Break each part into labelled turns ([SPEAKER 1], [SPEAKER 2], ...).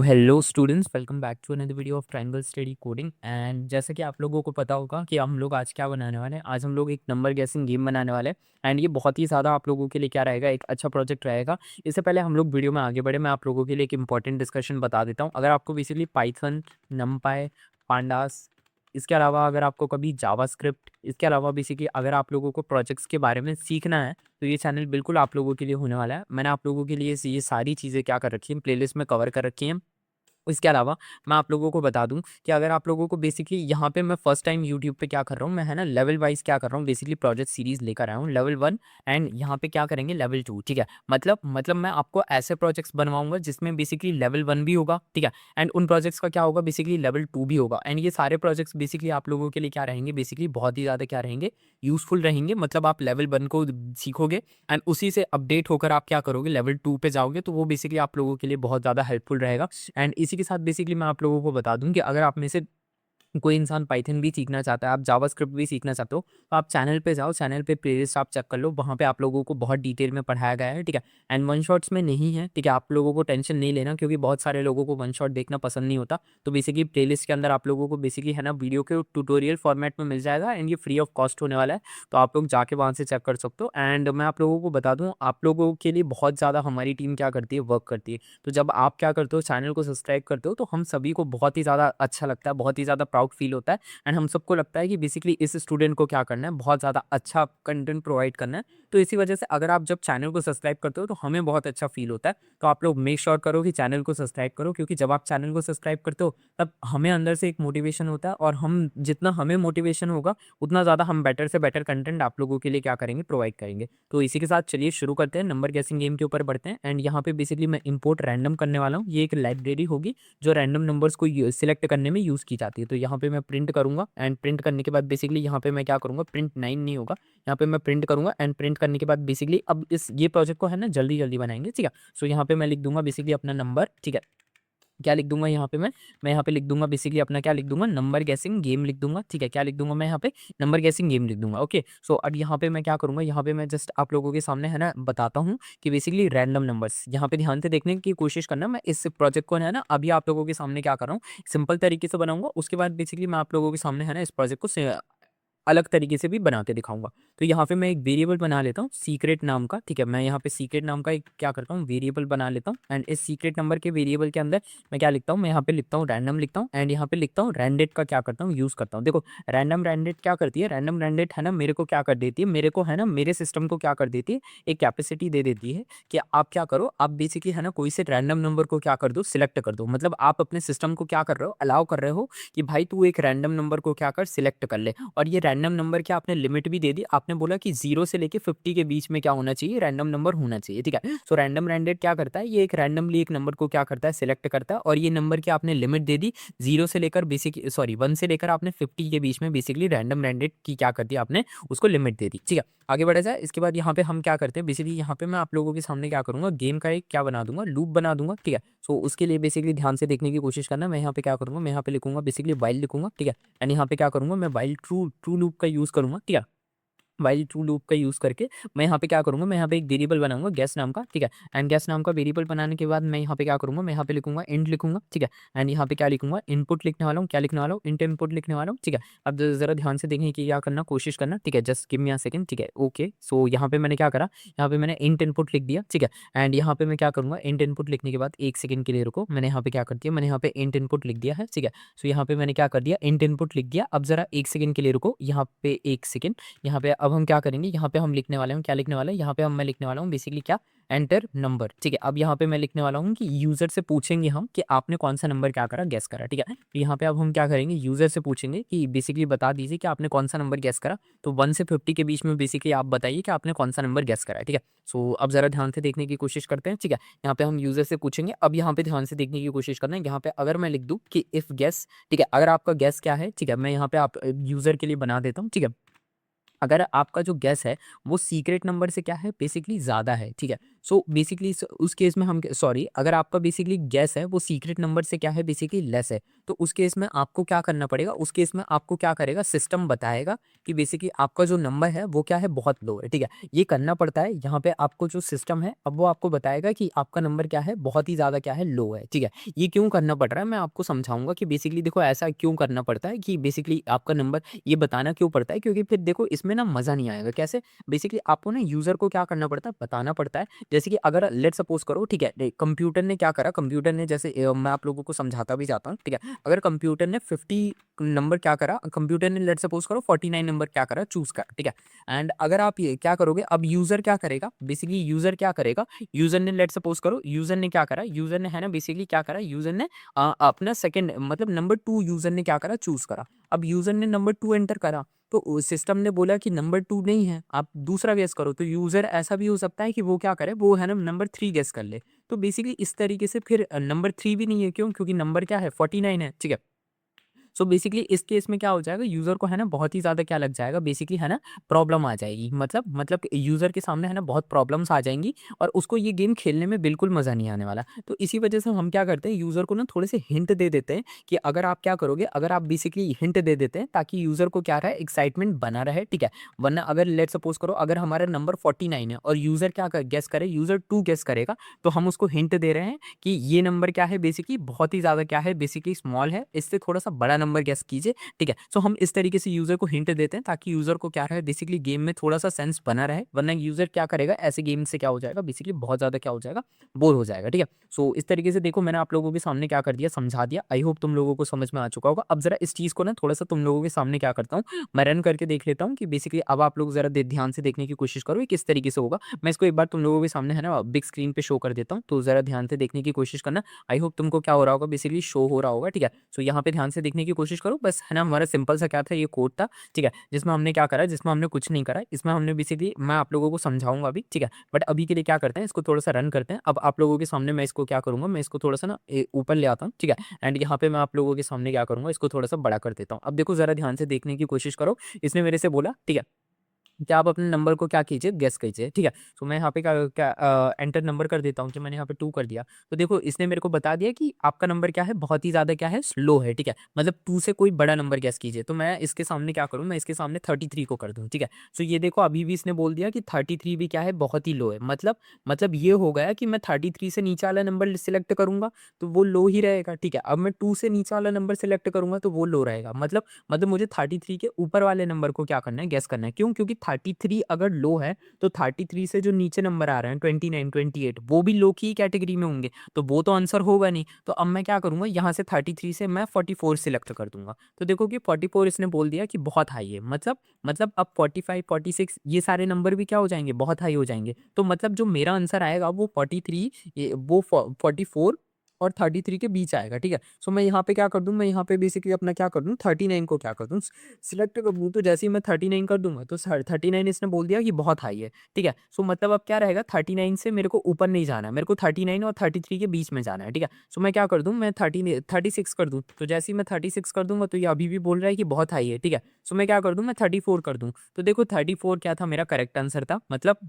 [SPEAKER 1] Hello students, welcome back to another video of triangle study coding. And जैसे कि आप लोगों को पता होगा कि हम लोग आज क्या बनाने वाले हैं। आज हम लोग एक नंबर गेसिंग गेम बनाने वाले हैं। एंड ये बहुत ही ज़्यादा आप लोगों के लिए क्या रहेगा, एक अच्छा प्रोजेक्ट रहेगा। इससे पहले हम लोग वीडियो में आगे बढ़े, मैं आप लोगों के लिए एक इंपॉर्टेंट डिस्कशन बता देता हूँ। अगर आपको बेसिकली पाइथन, नमपाई, पांडास, इसके अलावा अगर आपको कभी जावास्क्रिप्ट, इसके अलावा बेसिकली अगर आप लोगों को प्रोजेक्ट्स के बारे में सीखना है तो ये चैनल बिल्कुल आप लोगों के लिए होने वाला है। मैंने आप लोगों के लिए ये सारी चीज़ें क्या कर रखी हैं, प्लेलिस्ट में कवर कर रखी हैं। इसके अलावा मैं आप लोगों को बता दूं कि अगर आप लोगों को बेसिकली यहाँ पे मैं फर्स्ट टाइम यूट्यूब पे क्या कर रहा हूँ, मैं है ना लेवल वाइज क्या कर रहा हूँ, बेसिकली प्रोजेक्ट सीरीज लेकर आया हूँ लेवल 1 एंड यहाँ पे क्या करेंगे लेवल 2। ठीक है, मतलब मैं आपको ऐसे प्रोजेक्ट्स बनवाऊंगा जिसमें बेसिकली लेवल 1 भी होगा। ठीक है, एंड उन प्रोजेक्ट्स का क्या होगा, बेसिकली लेवल 2 भी होगा। एंड ये सारे प्रोजेक्ट्स बेसिकली आप लोगों के लिए क्या रहेंगे, बेसिकली बहुत ही ज़्यादा क्या रहेंगे, यूजफुल रहेंगे। मतलब आप लेवल 1 को सीखोगे एंड उसी से अपडेट होकर आप क्या करोगे, लेवल 2 पे जाओगे, तो वो बेसिकली आप लोगों के लिए बहुत ज़्यादा हेल्पफुल रहेगा। एंड इसी के साथ बेसिकली मैं आप लोगों को बता दूं कि अगर आप में से कोई इंसान पाइथन भी सीखना चाहता है, आप जावास्क्रिप्ट भी सीखना चाहते हो, तो आप चैनल पे जाओ, चैनल पे प्लेलिस्ट आप चेक कर लो, वहाँ पे आप लोगों को बहुत डिटेल में पढ़ाया गया है। ठीक है, एंड वन शॉट्स में नहीं है। ठीक है, आप लोगों को टेंशन नहीं लेना, क्योंकि बहुत सारे लोगों को वन शॉट देखना पसंद नहीं होता। तो बेसिकली प्लेलिस्ट के अंदर आप लोगों को बेसिकली है ना वीडियो के ट्यूटोरियल फॉर्मेट में मिल जाएगा एंड ये फ्री ऑफ कॉस्ट होने वाला है। तो आप लोग जाके वहाँ से चेक कर सकते हो। एंड मैं आप लोगों को बता दूँ, आप लोगों के लिए बहुत ज़्यादा हमारी टीम क्या करती है, वर्क करती है। तो जब आप क्या करते हो, चैनल को सब्सक्राइब करते हो, तो हम सभी को बहुत ही ज़्यादा अच्छा लगता है, बहुत ही ज़्यादा प्राउड फील होता है। एंड हम सबको लगता है कि बेसिकली इस स्टूडेंट को क्या करना है, बहुत ज़्यादा अच्छा कंटेंट प्रोवाइड करना है। तो इसी वजह से अगर आप जब चैनल को सब्सक्राइब करते हो तो हमें बहुत अच्छा फील होता है। तो आप लोग मेक श्योर करो कि चैनल को सब्सक्राइब करो, क्योंकि जब आप चैनल को सब्सक्राइब करते हो तब हमें अंदर से एक मोटिवेशन होता है, और हम जितना हमें मोटिवेशन होगा उतना ज़्यादा हम बेटर से बेटर कंटेंट आप लोगों के लिए क्या करेंगे, प्रोवाइड करेंगे। तो इसी के साथ चलिए शुरू करते हैं, नंबर गेसिंग गेम के ऊपर बढ़ते हैं। एंड यहाँ पे बेसिकली मैं इंपोर्ट रैंडम करने वाला हूँ। ये एक लाइब्रेरी होगी जो रैंडम नंबर्स को सिलेक्ट करने में यूज़ की जाती है। तो यहाँ पे मैं प्रिंट करूँगा एंड प्रिंट करने के बाद बेसिकली यहाँ पे मैं क्या करूँगा, प्रिंट 9 नहीं होगा, यहाँ पे मैं प्रिंट करूँगा। एंड प्रिंट करने के बाद बेसिकली अब इस ये प्रोजेक्ट को है ना जल्दी जल्दी बनाएंगे। ठीक है, सो यहाँ पे मैं लिख दूंगा बेसिकली अपना नंबर। ठीक है, क्या लिख दूंगा यहाँ पे मैं यहाँ पे लिख दूंगा बेसिकली अपना क्या लिख दूंगा, नंबर गेसिंग गेम लिख दूंगा। ठीक है, क्या लिख दूंगा मैं यहाँ पे, नंबर गेसिंग गेम लिख दूंगा। ओके, सो अब यहाँ पे मैं क्या करूंगा, यहाँ पे मैं जस्ट आप लोगों के सामने है ना बताता हूँ कि बेसिकली रैंडम नंबर्स, यहाँ पे ध्यान से देखने की कोशिश करना। मैं इस प्रोजेक्ट को है ना अभी आप लोगों के सामने क्या कर रहा हूँ, सिंपल तरीके से बनाऊंगा। उसके बाद बेसिकली मैं आप लोगों के सामने है ना इस प्रोजेक्ट को अलग तरीके से भी बना के दिखाऊँगा। तो यहाँ पे मैं एक वेरिएबल बना लेता हूँ सीक्रेट नाम का। ठीक है, मैं यहाँ पे सीक्रेट नाम का एक क्या करता हूँ, वेरिएबल बना लेता हूँ। एंड इस सीक्रेट नंबर के वेरिएबल के अंदर मैं क्या लिखता हूँ, मैं यहाँ पे लिखता हूँ रैंडम लिखता हूँ। एंड यहाँ पे लिखता हूँ रैंडेड का क्या करता हूँ, यूज़ करता हूँ। देखो रैंडम रैंडेड क्या करती है, रैंडम रैंडेड है ना मेरे को क्या कर देती है, मेरे को है ना मेरे सिस्टम को क्या कर देती है, एक कैपेसिटी दे देती है कि आप क्या करो, आप बेसिकली है ना कोई से रैंडम नंबर को क्या कर दो, सिलेक्ट कर दो। मतलब आप अपने सिस्टम को क्या कर रहे हो, अलाउ कर रहे हो कि भाई तू एक रैंडम नंबर को क्या कर, सिलेक्ट कर ले। और ये रैंडम नंबर क्या आपने लिमिट भी दे दी, आपने बोला कि 0 से लेके 50 के बीच में क्या होना चाहिए, रैंडम नंबर होना चाहिए। ठीक है, सो रैंडम रैंडेड क्या करता है, ये एक रैंडमली एक नंबर को क्या करता है, सिलेक्ट करता है। और ये नंबर की आपने लिमिट दे दी 0 से लेकर बेसिक सॉरी 1 से लेकर आपने 50 के बीच में, बेसिकली रैंडम रैंडेड की क्या कर दी आपने, उसको लिमिट दे दी। ठीक है, आगे बढ़ा जाए। इसके बाद यहाँ पे हम क्या करते हैं, बेसिकली यहाँ पे मैं आप लोगों के सामने क्या करूँगा, गेम का एक क्या बना दूंगा, लूप बना दूंगा। ठीक है, सो उसके लिए बेसिकली ध्यान से देखने की कोशिश करना। मैं यहाँ पे क्या करूँगा, मैं यहाँ पे लिखूंगा बेसिकली वाइल लिखूंगा। ठीक है, एंड यहाँ पे क्या करूँगा, मैं वाइल ट्रू ट्रू लूप का यूज़ करूँगा। ठीक है, वाइल ट्रू लूप का यूज़ करके मैं यहाँ पे क्या करूँगा, मैं यहाँ पे एक वेरिएबल बनाऊंगा गेस नाम का। ठीक है, एंड गेस नाम का वेरिएबल बनाने के बाद मैं यहाँ पे क्या करूँगा, मैं यहाँ पे लिखूंगा इंट लिखूंगा। ठीक है, एंड यहाँ पे क्या लिखूंगा, इनपुट लिखने वाला हूँ, क्या लिखने वाला हूँ, इंट इनपुट लिखने वाला हूँ। ठीक है, अब जरा ध्यान से देखने की क्या करना, कोशिश करना। ठीक है, just give me a second. ठीक है, ओके, सो यहाँ पे मैंने क्या करा, यहाँ पे मैंने इंट इनपुट लिख दिया। ठीक है, एंड यहाँ पे मैं क्या करूँगा, इंट इनपुट लिखने के बाद एक सेकंड के लिए रुको, मैंने यहाँ पे क्या कर दिया, मैंने यहाँ पे इंट इनपुट लिख दिया है। ठीक है, सो यहाँ पे मैंने क्या कर दिया, इंट इनपुट लिख दिया। अब जरा एक सेकंड के लिए रुको, यहाँ पे एक सेकंड। यहाँ पे अब हम क्या करेंगे, यहाँ पे हम लिखने वाले हैं, क्या लिखने वाले हैं, यहाँ पे मैं लिखने वाला हूँ बेसिकली क्या, एंटर नंबर। ठीक है, अब यहाँ पे मैं लिखने वाला हूँ कि यूजर से पूछेंगे हम कि आपने कौन सा नंबर क्या करा, गेस करा। ठीक है, तो यहाँ पे अब हम क्या करेंगे, यूजर से पूछेंगे कि बेसिकली बता दीजिए कि आपने कौन सा नंबर गेस करा। तो 1 से 50 के बीच में बेसिकली आप बताइए कि आपने कौन सा नंबर गेस करा है। ठीक है, सो अब जरा ध्यान से देखने की कोशिश करते हैं। ठीक है, यहाँ पे हम यूजर से पूछेंगे। अब यहाँ पे ध्यान से देखने की कोशिश करना है, यहाँ पे अगर मैं लिख दूँ कि इफ गेस, ठीक है, अगर आपका गेस क्या है, ठीक है, मैं यहाँ पे आप यूजर के लिए बना देता हूँ। ठीक है, अगर आपका जो गेस है वो सीक्रेट नंबर से क्या है, बेसिकली ज़्यादा है। ठीक है, सो बेसिकली उस केस में हम सॉरी अगर आपका बेसिकली गैस है वो सीक्रेट नंबर से क्या है बेसिकली लेस है, तो उस केस में आपको क्या करना पड़ेगा, उस केस में आपको क्या करेगा सिस्टम बताएगा कि बेसिकली आपका जो नंबर है वो क्या है बहुत लो है, ठीक है। ये करना पड़ता है यहाँ पे आपको जो सिस्टम है, अब वो आपको बताएगा कि आपका नंबर क्या है बहुत ही ज़्यादा क्या है लो है, ठीक है। ये क्यों करना पड़ रहा है मैं आपको समझाऊंगा कि बेसिकली देखो ऐसा क्यों करना पड़ता है कि बेसिकली आपका नंबर ये बताना क्यों पड़ता है, क्योंकि फिर देखो इसमें ना मज़ा नहीं आएगा। कैसे? बेसिकली आपको ना यूज़र को क्या करना पड़ता है बताना पड़ता है। जैसे कि अगर लेट सपोज करो, ठीक है, कंप्यूटर ने क्या करा, कंप्यूटर ने जैसे मैं आप लोगों को समझाता भी जाता हूँ, ठीक है। अगर कंप्यूटर ने 50 नंबर क्या करा, कंप्यूटर ने लेट सपोज करो 49 नंबर क्या करा चूज करा, ठीक है। एंड अगर आप ये क्या करोगे, अब यूजर क्या करेगा, बेसिकली यूजर क्या करेगा, यूजर ने लेट सपोज करो यूजर ने क्या करा, यूजर ने है ना बेसिकली क्या करा, यूजर ने अपना सेकंड मतलब नंबर 2 यूजर ने क्या करा चूज करा। अब यूजर ने नंबर 2 एंटर करा, तो सिस्टम ने बोला कि नंबर 2 नहीं है, आप दूसरा गेस करो, तो यूजर ऐसा भी हो सकता है कि वो क्या करे, वो है ना नंबर 3 गेस कर ले। तो बेसिकली इस तरीके से फिर नंबर 3 भी नहीं है, क्यों? क्योंकि नंबर क्या है 49 है, ठीक है। सो बेसिकली इस केस में क्या हो जाएगा, यूज़र को है ना बहुत ही ज़्यादा क्या लग जाएगा, बेसिकली है ना प्रॉब्लम आ जाएगी, मतलब यूज़र के सामने है ना बहुत प्रॉब्लम्स आ जाएंगी और उसको ये गेम खेलने में बिल्कुल मज़ा नहीं आने वाला। तो इसी वजह से हम क्या करते हैं, यूज़र को ना थोड़े से हिंट दे देते हैं कि अगर आप क्या करोगे, अगर आप बेसिकली हिंट दे देते हैं ताकि यूज़र को क्या रहे, एक्साइटमेंट बना रहे, ठीक है। वरना अगर लेट सपोज करो अगर हमारा नंबर 49 है और यूज़र क्या गेस करे, यूज़र 2 गेस करेगा, तो हम उसको हिंट दे रहे हैं कि ये नंबर क्या है बेसिकली बहुत ही ज़्यादा क्या है बेसिकली स्मॉल है, इससे थोड़ा-सा बड़ा नंबर गेस कीजिए, ठीक है। सो हम इस तरीके से यूज़र को हिंट देते हैं ताकि यूज़र को क्या रहे बेसिकली गेम में थोड़ा-सा सेंस बना रहे, वरना यूज़र क्या करेगा ऐसे गेम से क्या हो जाएगा बेसिकली बहुत ज़्यादा क्या हो जाएगा, बोर हो जाएगा, ठीक है। सो इस तरीके से देखो मैंने आप लोगों के सामने क्या कर दिया, समझा दिया। आई होप तुम लोगों को समझ में आ चुका होगा। अब ज़रा इस चीज़ को ना थोड़ा-सा तुम लोगों के सामने क्या करता हूँ, मैं रन करके देख लेता हूँ कि बेसिकली अब आप लोग ज़रा ध्यान से देखने की कोशिश करो ये किस तरीके से होगा। मैं इसको एक बार तुम लोगों के सामने है ना बिग स्क्रीन पे शो कर देता हूँ, तो ज़रा ध्यान से देखने की कोशिश करना। आई होप तुमको क्या हो रहा होगा बेसिकली शो हो रहा होगा, ठीक है। सो यहाँ पे ध्यान से देखने की कोशिश करो, बस है ना हमारा सिंपल सा क्या था ये कोड था, ठीक है, जिसमें हमने क्या करा, जिसमें हमने कुछ नहीं करा, इसमें हमने बेसिकली मैं आप लोगों को समझाऊंगा अभी, ठीक है। बट अभी के लिए क्या करते हैं, इसको थोड़ा सा रन करते हैं। अब आप लोगों के सामने मैं इसको क्या करूंगा, मैं इसको थोड़ा सा ना ऊपर ले आता हूँ, ठीक है। एंड यहाँ पे मैं आप लोगों के सामने क्या करूंगा, इसको थोड़ा सा बड़ा कर देता हूँ। अब देखो जरा ध्यान से देखने की कोशिश करो, इसने मेरे से बोला, ठीक है, क्या आप अपने नंबर को क्या कीजिए गेस कीजिए, ठीक है। तो मैं यहाँ पे क्या क्या एंटर नंबर कर देता हूँ कि मैंने यहाँ पे 2 कर दिया। तो देखो इसने मेरे को बता दिया कि आपका नंबर क्या है बहुत ही ज़्यादा क्या है स्लो है, ठीक है। मतलब 2 से कोई बड़ा नंबर गेस कीजिए। तो मैं इसके सामने क्या करूँ, मैं इसके सामने 33 को कर दूँ, ठीक है। सो ये देखो अभी भी इसने बोल दिया कि 33 भी क्या है बहुत ही लो है। मतलब ये हो गया कि मैं 33 से नीचे वाला नंबर सिलेक्ट करूँगा तो वो लो ही रहेगा, ठीक है। अब मैं 2 से नीचे वाला नंबर सिलेक्ट करूँगा तो वो लो रहेगा। मतलब मुझे 33 के ऊपर वाले नंबर को क्या करना है गेस करना है। क्यों? क्योंकि 33 अगर लो है तो 33 से जो नीचे नंबर आ रहे हैं 29, 28 वो भी लो की ही कैटेगरी में होंगे, तो वो तो आंसर होगा नहीं। तो अब मैं क्या करूँगा यहाँ से 33 से मैं 44 सिलेक्ट कर दूँगा। तो देखो कि 44 इसने बोल दिया कि बहुत हाई है। मतलब अब 45, 46 ये सारे नंबर भी क्या हो जाएँगे बहुत हाई हो जाएँगे। तो मतलब जो मेरा आंसर आएगा वो 43 वो 44 और 33 के बीच आएगा, ठीक है। सो मैं यहाँ पे क्या कर दूँ, मैं यहाँ पे बेसिकली अपना क्या कर दूँ 39 को क्या कर दूँ सिलेक्ट कर दूँ। तो जैसे ही मैं 39 कर दूँगा तो 39 इसने बोल दिया कि बहुत हाई है, ठीक है। सो मतलब अब क्या रहेगा 39 से मेरे को ऊपर नहीं जाना है, मेरे को 39 और 33 के बीच में जाना है, ठीक है। सो मैं क्या कर दूँ, मैं 36 कर दूँ। तो जैसे ही मैं 36 कर दूँगा तो ये अभी भी बोल रहा है कि बहुत हाई है, ठीक है। सो मैं क्या कर दूँ, मैं 34 कर दूँ। तो देखो 34 क्या था मेरा करेक्ट आंसर था। मतलब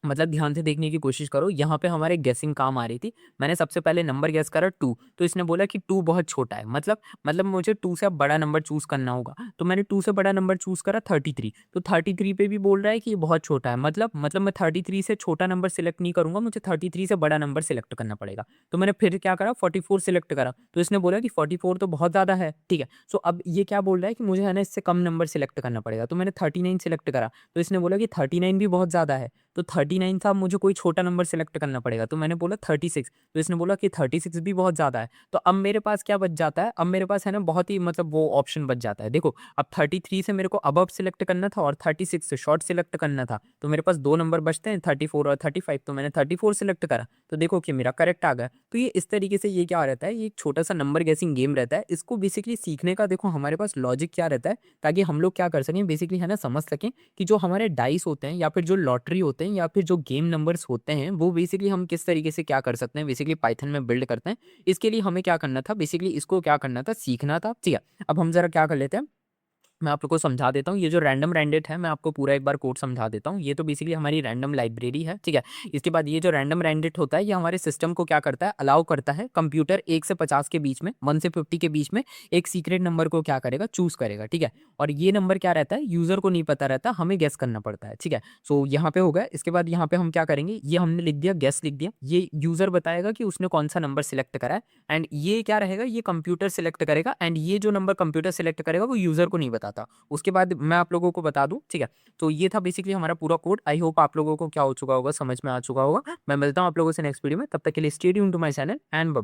[SPEAKER 1] ध्यान से देखने की कोशिश करो, यहाँ पे हमारे गेसिंग काम आ रही थी। मैंने सबसे पहले नंबर गेस करा 2, तो इसने बोला कि 2 बहुत छोटा है। मतलब मुझे 2 से अब बड़ा नंबर चूज़ करना होगा। तो मैंने 2 से बड़ा नंबर चूज़ करा 33, तो 33 पे भी बोल रहा है कि ये बहुत छोटा है। मतलब मैं 33 से छोटा नंबर सिलेक्ट नहीं करूँगा, मुझे 33 से बड़ा नंबर सिलेक्ट करना पड़ेगा। तो मैंने फिर क्या करा 44 सिलेक्ट करा, तो इसने बोला कि 44 तो बहुत ज़्यादा है, ठीक है। सो अब ये क्या बोल रहा है कि मुझे है ना इससे कम नंबर सिलेक्ट करना पड़ेगा। तो मैंने 39 सिलेक्ट करा, तो इसने बोला कि 39 भी बहुत ज़्यादा है। तो 39 था, मुझे कोई छोटा नंबर सिलेक्ट करना पड़ेगा। तो मैंने बोला 36, तो इसने बोला कि 36 भी बहुत ज़्यादा है। तो अब मेरे पास क्या बच जाता है, अब मेरे पास है ना बहुत ही मतलब वो ऑप्शन बच जाता है। देखो अब 33 से मेरे को अबव सिलेक्ट करना था और 36 से शॉर्ट सिलेक्ट करना था। तो मेरे पास 2 नंबर बचते हैं 34 और 35, तो मैंने 34 सिलेक्ट करा। तो देखो कि मेरा करेक्ट आ गया। तो ये इस तरीके से ये क्या रहता है, ये एक छोटा-सा नंबर गेसिंग गेम रहता है। इसको बेसिकली सीखने का देखो हमारे पास लॉजिक क्या रहता है, ताकि हम लोग क्या कर सकें बेसिकली है ना समझ सकें कि जो हमारे डाइस होते हैं या फिर जो लॉटरी होते हैं या फिर जो गेम नंबर्स होते हैं वो बेसिकली हम किस तरीके से क्या कर सकते हैं बेसिकली पाइथन में बिल्ड करते हैं। इसके लिए हमें क्या करना था बेसिकली इसको क्या करना था सीखना था, ठीक है। अब हम जरा क्या कर लेते हैं मैं आप लोग को समझा देता हूँ। ये जो रैंडम रैंडेट है, मैं आपको पूरा एक बार कोड समझा देता हूँ। ये तो बेसिकली हमारी रैंडम लाइब्रेरी है, ठीक है। इसके बाद ये जो रैंडम रैंडेट होता है, ये हमारे सिस्टम को क्या करता है, अलाउ करता है कंप्यूटर 1 से 50 के बीच में, 1 से 50 के बीच में एक सीक्रेट नंबर को क्या करेगा, चूज़ करेगा, ठीक है। और ये नंबर क्या रहता है, यूज़र को नहीं पता रहता, हमें गेस करना पड़ता है, ठीक है। सो यहाँ पे हो गया। इसके बाद यहाँ पे हम क्या करेंगे, ये हमने लिख दिया, गेस लिख दिया। ये यूज़र बताएगा कि उसने कौन-सा नंबर सिलेक्ट करा है एंड ये क्या रहेगा, ये कंप्यूटर सिलेक्ट करेगा एंड ये जो नंबर कंप्यूटर सिलेक्ट करेगा वो यूज़र को नहीं बताता। उसके बाद मैं आप लोगों को बता दूँ, ठीक है? तो ये था बेसिकली हमारा पूरा कोड। आई होप आप लोगों को क्या हो चुका होगा, समझ में आ चुका होगा। मैं मिलता हूँ आप लोगों से नेक्स्ट वीडियो में। तब तक के लिए stay tuned to my channel and bye bye.